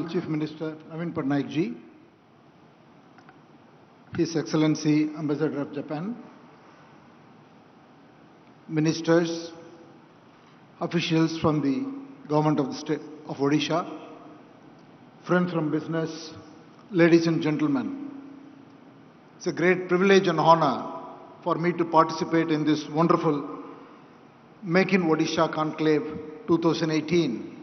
Chief Minister Naveen Patnaik ji, His Excellency Ambassador of Japan, ministers, officials from the Government of the State of Odisha, friends from business, ladies and gentlemen. It's a great privilege and honor for me to participate in this wonderful Make in Odisha Conclave 2018.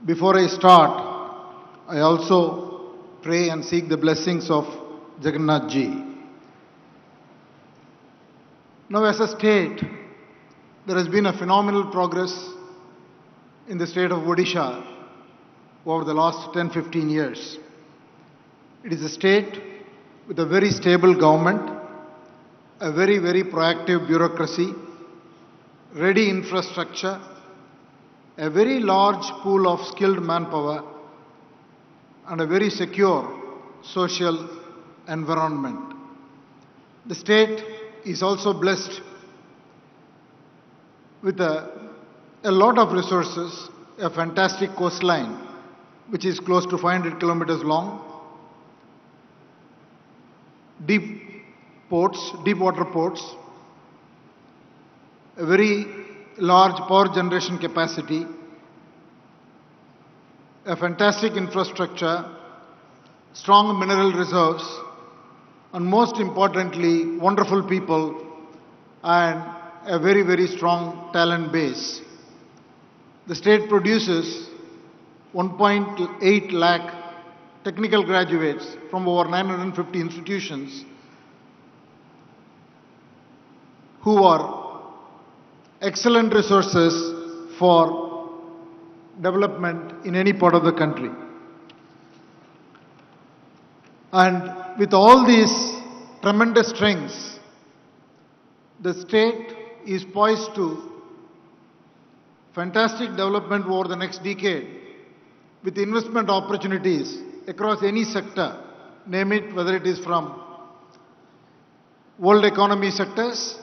Before I start, I also pray and seek the blessings of Jagannath ji. Now, as a state, there has been a phenomenal progress in the state of Odisha over the last 10-15 years. It is a state with a very stable government, a very proactive bureaucracy, ready infrastructure, a very large pool of skilled manpower, and a very secure social environment. The state is also blessed with a lot of resources, a fantastic coastline, which is close to 500 kilometers long, deep water ports, a very large power generation capacity, a fantastic infrastructure, strong mineral reserves, and most importantly, wonderful people and a very strong talent base. The state produces 1.8 lakh technical graduates from over 950 institutions who are excellent resources for development in any part of the country. And with all these tremendous strengths, the state is poised to fantastic development over the next decade with investment opportunities across any sector, name it, whether it is from world economy sectors,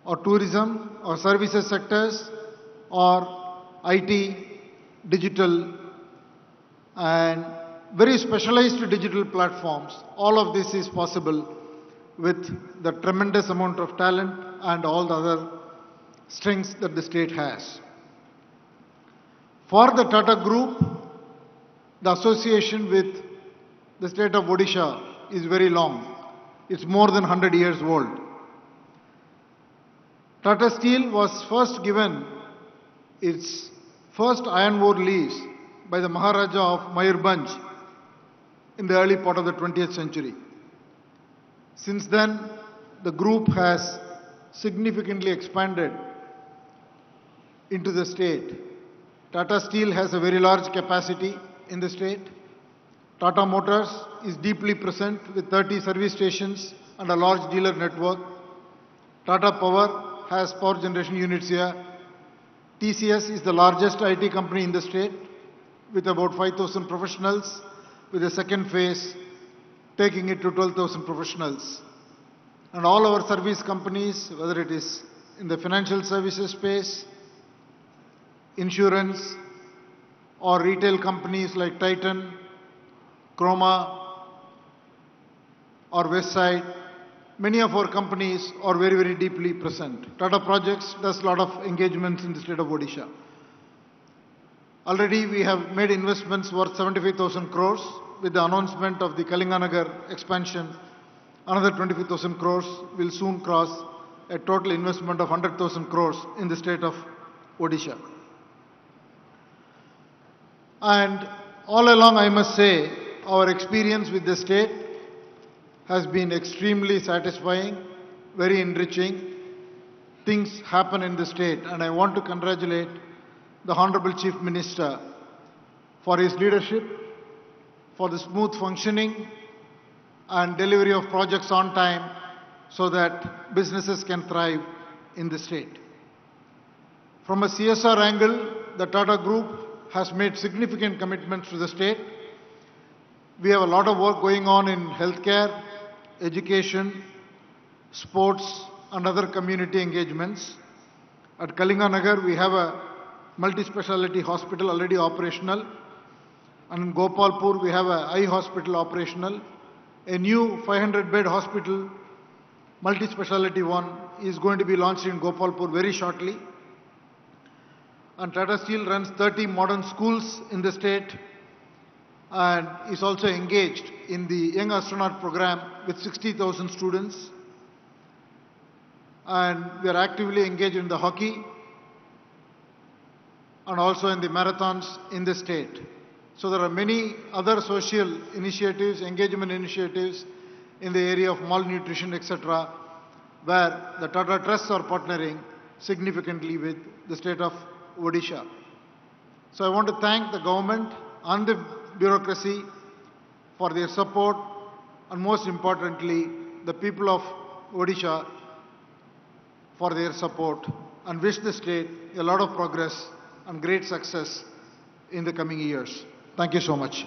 or tourism, or services sectors, or IT, digital, and very specialized digital platforms. All of this is possible with the tremendous amount of talent and all the other strengths that the state has. For the Tata Group, the association with the state of Odisha is very long. It's more than 100 years old. Tata Steel was first given its first iron ore lease by the Maharaja of Mayurbhanj in the early part of the 20th century. Since then, the group has significantly expanded into the state. Tata Steel has a very large capacity in the state. Tata Motors is deeply present with 30 service stations and a large dealer network. Tata Power has power generation units here. TCS is the largest IT company in the state with about 5,000 professionals, with the second phase taking it to 12,000 professionals. And all our service companies, whether it is in the financial services space, insurance, or retail companies like Titan, Chroma, or Westside, many of our companies are very deeply present. Tata Projects does a lot of engagements in the state of Odisha. Already we have made investments worth 75,000 crores. With the announcement of the Kalinganagar expansion, another 25,000 crores will soon cross a total investment of 100,000 crores in the state of Odisha. And all along, I must say, our experience with the state has been extremely satisfying, very enriching. Things happen in the state, and I want to congratulate the Honorable Chief Minister for his leadership, for the smooth functioning and delivery of projects on time so that businesses can thrive in the state. From a CSR angle, the Tata Group has made significant commitments to the state. We have a lot of work going on in healthcare, education, sports, and other community engagements. At Kalinganagar, we have a multi-speciality hospital already operational. And in Gopalpur, we have an eye hospital operational. A new 500-bed hospital, multi-speciality one, is going to be launched in Gopalpur very shortly. And Tata Steel runs 30 modern schools in the state and is also engaged in the Young Astronaut program with 60,000 students. And we are actively engaged in the hockey and also in the marathons in the state. So there are many other social initiatives, engagement initiatives in the area of malnutrition, etc., where the Tata Trusts are partnering significantly with the state of Odisha. So I want to thank the government and the bureaucracy for their support, and most importantly, the people of Odisha for their support, and wish the state a lot of progress and great success in the coming years. Thank you so much.